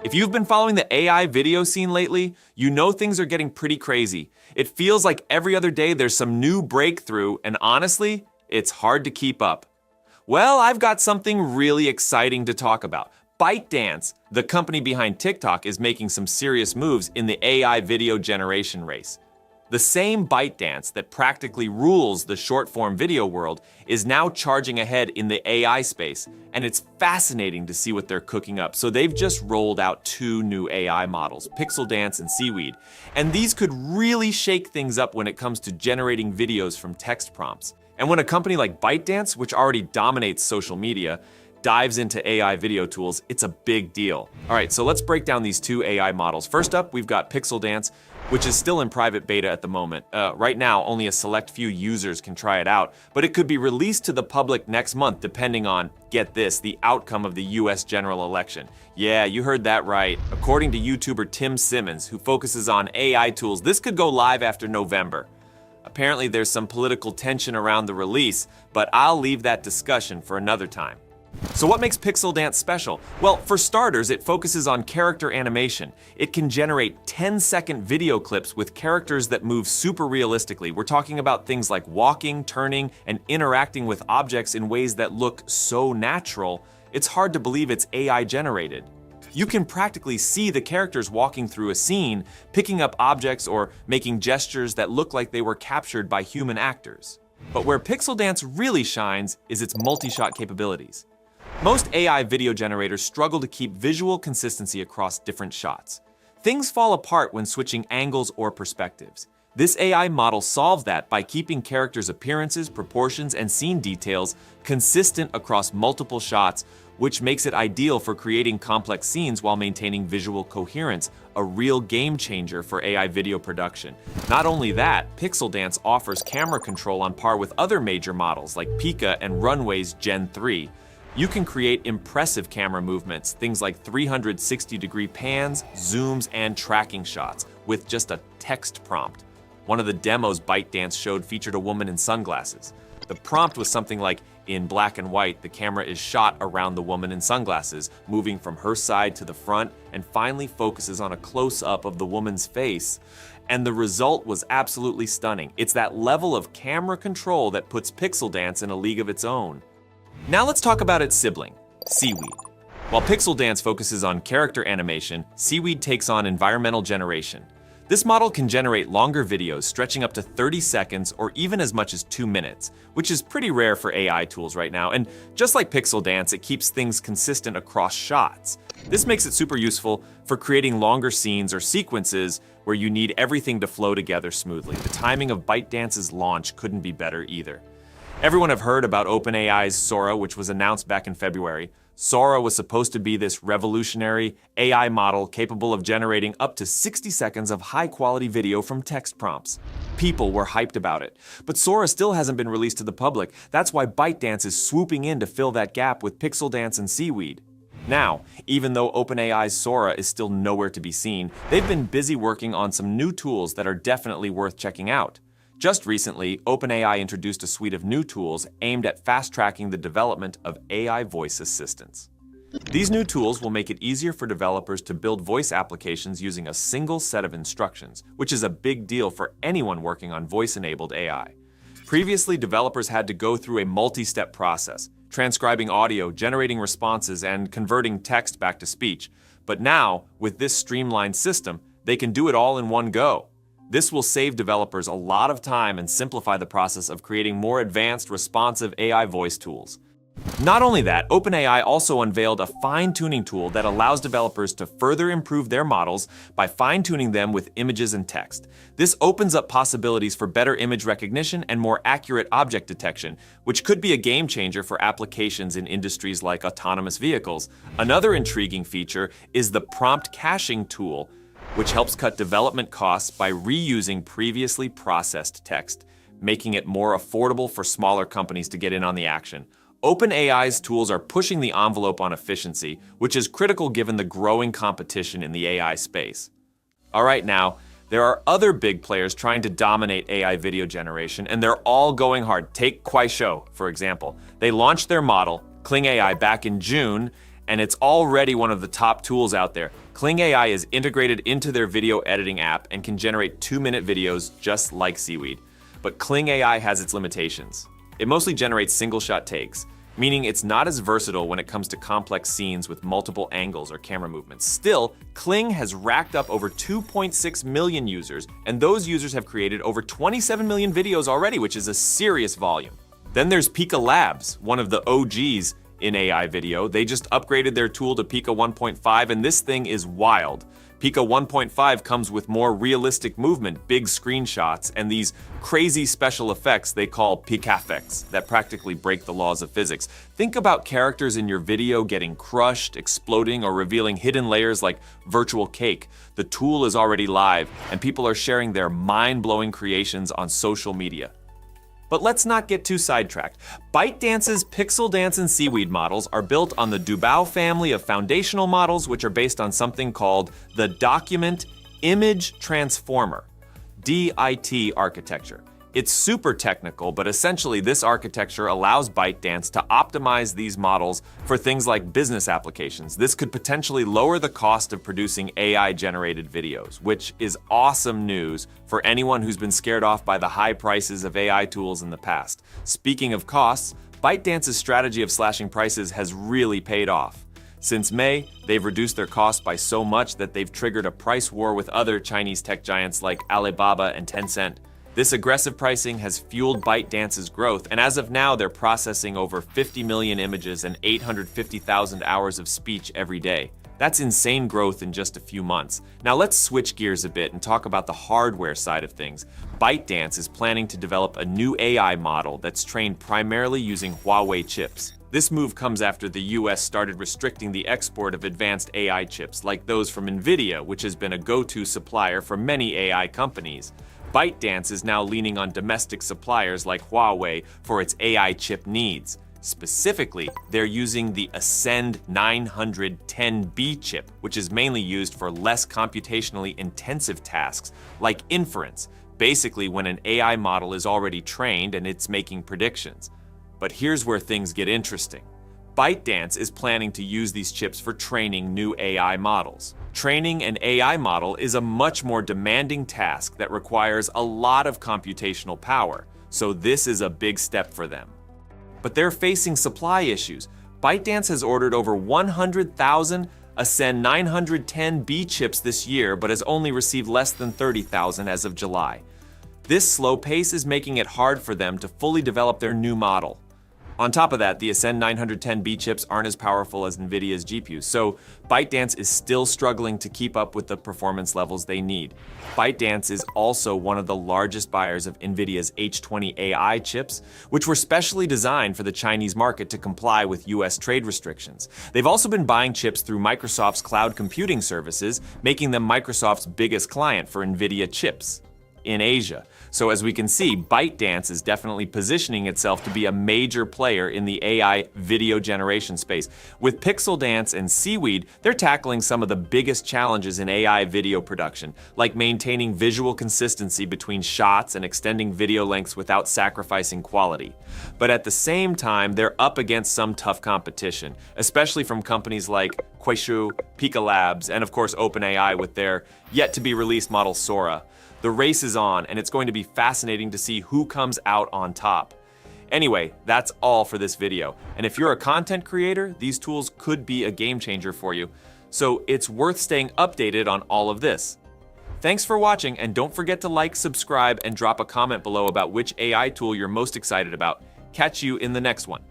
If you've been following the AI video scene lately, you know things are getting pretty crazy. It feels like every other day there's some new breakthrough, and honestly, it's hard to keep up. Well, I've got something really exciting to talk about. ByteDance, the company behind TikTok, is making some serious moves in the AI video generation race. The same ByteDance that practically rules the short-form video world is now charging ahead in the AI space, and it's fascinating to see what they're cooking up. So they've just rolled out 2 new AI models, PixelDance and Seaweed, and these could really shake things up when it comes to generating videos from text prompts. And when a company like ByteDance, which already dominates social media, dives into AI video tools, it's a big deal. All right, so let's break down these 2 AI models. First up, we've got PixelDance, which is still in private beta at the moment. Right now, only a select few users can try it out, but it could be released to the public next month depending on, get this, the outcome of the US general election. Yeah, you heard that right. According to YouTuber Tim Simmons, who focuses on AI tools, this could go live after November. Apparently, there's some political tension around the release, but I'll leave that discussion for another time. So what makes PixelDance special? Well, for starters, it focuses on character animation. It can generate 10-second video clips with characters that move super realistically. We're talking about things like walking, turning, and interacting with objects in ways that look so natural, it's hard to believe it's AI generated. You can practically see the characters walking through a scene, picking up objects or making gestures that look like they were captured by human actors. But where PixelDance really shines is its multi-shot capabilities. Most AI video generators struggle to keep visual consistency across different shots. Things fall apart when switching angles or perspectives. This AI model solves that by keeping characters' appearances, proportions, and scene details consistent across multiple shots, which makes it ideal for creating complex scenes while maintaining visual coherence, a real game changer for AI video production. Not only that, PixelDance offers camera control on par with other major models like Pika and Runway's Gen 3. You can create impressive camera movements, things like 360-degree pans, zooms, and tracking shots, with just a text prompt. One of the demos ByteDance showed featured a woman in sunglasses. The prompt was something like, in black and white, the camera is shot around the woman in sunglasses, moving from her side to the front, and finally focuses on a close-up of the woman's face. And the result was absolutely stunning. It's that level of camera control that puts PixelDance in a league of its own. Now let's talk about its sibling, Seaweed. While PixelDance focuses on character animation, Seaweed takes on environmental generation. This model can generate longer videos stretching up to 30 seconds or even as much as 2 minutes, which is pretty rare for AI tools right now. And just like PixelDance, it keeps things consistent across shots. This makes it super useful for creating longer scenes or sequences where you need everything to flow together smoothly. The timing of ByteDance's launch couldn't be better either. Everyone have heard about OpenAI's Sora, which was announced back in February. Sora was supposed to be this revolutionary AI model capable of generating up to 60 seconds of high-quality video from text prompts. People were hyped about it. But Sora still hasn't been released to the public. That's why ByteDance is swooping in to fill that gap with PixelDance and Seaweed. Now, even though OpenAI's Sora is still nowhere to be seen, they've been busy working on some new tools that are definitely worth checking out. Just recently, OpenAI introduced a suite of new tools aimed at fast-tracking the development of AI voice assistants. These new tools will make it easier for developers to build voice applications using a single set of instructions, which is a big deal for anyone working on voice-enabled AI. Previously, developers had to go through a multi-step process, transcribing audio, generating responses, and converting text back to speech. But now, with this streamlined system, they can do it all in one go. This will save developers a lot of time and simplify the process of creating more advanced, responsive AI voice tools. Not only that, OpenAI also unveiled a fine-tuning tool that allows developers to further improve their models by fine-tuning them with images and text. This opens up possibilities for better image recognition and more accurate object detection, which could be a game changer for applications in industries like autonomous vehicles. Another intriguing feature is the prompt caching tool, which helps cut development costs by reusing previously processed text, making it more affordable for smaller companies to get in on the action. OpenAI's tools are pushing the envelope on efficiency, which is critical given the growing competition in the AI space. All right, now, there are other big players trying to dominate AI video generation, and they're all going hard. Take Kuaishou, for example. They launched their model, Kling AI, back in June, and it's already one of the top tools out there. Kling AI is integrated into their video editing app and can generate 2-minute videos just like Seaweed. But Kling AI has its limitations. It mostly generates single-shot takes, meaning it's not as versatile when it comes to complex scenes with multiple angles or camera movements. Still, Kling has racked up over 2.6 million users, and those users have created over 27 million videos already, which is a serious volume. Then there's Pika Labs, one of the OGs in AI video. They just upgraded their tool to Pika 1.5, and this thing is wild. Pika 1.5 comes with more realistic movement, big screenshots, and these crazy special effects they call Pikafex that practically break the laws of physics. Think about characters in your video getting crushed, exploding, or revealing hidden layers like virtual cake. The tool is already live, and people are sharing their mind-blowing creations on social media. But let's not get too sidetracked. ByteDance's PixelDance and Seaweed models are built on the Dubao family of foundational models, which are based on something called the Document Image Transformer, DIT architecture. It's super technical, but essentially this architecture allows ByteDance to optimize these models for things like business applications. This could potentially lower the cost of producing AI-generated videos, which is awesome news for anyone who's been scared off by the high prices of AI tools in the past. Speaking of costs, ByteDance's strategy of slashing prices has really paid off. Since May, they've reduced their costs by so much that they've triggered a price war with other Chinese tech giants like Alibaba and Tencent. This aggressive pricing has fueled ByteDance's growth, and as of now, they're processing over 50 million images and 850,000 hours of speech every day. That's insane growth in just a few months. Now let's switch gears a bit and talk about the hardware side of things. ByteDance is planning to develop a new AI model that's trained primarily using Huawei chips. This move comes after the US started restricting the export of advanced AI chips, like those from NVIDIA, which has been a go-to supplier for many AI companies. ByteDance is now leaning on domestic suppliers like Huawei for its AI chip needs. Specifically, they're using the Ascend 910B chip, which is mainly used for less computationally intensive tasks like inference, basically when an AI model is already trained and it's making predictions. But here's where things get interesting. ByteDance is planning to use these chips for training new AI models. Training an AI model is a much more demanding task that requires a lot of computational power, so this is a big step for them. But they're facing supply issues. ByteDance has ordered over 100,000 Ascend 910B chips this year, but has only received less than 30,000 as of July. This slow pace is making it hard for them to fully develop their new model. On top of that, the Ascend 910B chips aren't as powerful as NVIDIA's GPUs, so ByteDance is still struggling to keep up with the performance levels they need. ByteDance is also one of the largest buyers of NVIDIA's H20 AI chips, which were specially designed for the Chinese market to comply with US trade restrictions. They've also been buying chips through Microsoft's cloud computing services, making them Microsoft's biggest client for NVIDIA chips in Asia. So as we can see, ByteDance is definitely positioning itself to be a major player in the AI video generation space. With PixelDance and Seaweed, they're tackling some of the biggest challenges in AI video production, like maintaining visual consistency between shots and extending video lengths without sacrificing quality. But at the same time, they're up against some tough competition, especially from companies like Kuaishou, Pika Labs, and of course OpenAI with their yet-to-be-released model Sora. The race is on, and it's going to be fascinating to see who comes out on top. Anyway, that's all for this video. And if you're a content creator, these tools could be a game changer for you. So it's worth staying updated on all of this. Thanks for watching, and don't forget to like, subscribe, and drop a comment below about which AI tool you're most excited about. Catch you in the next one.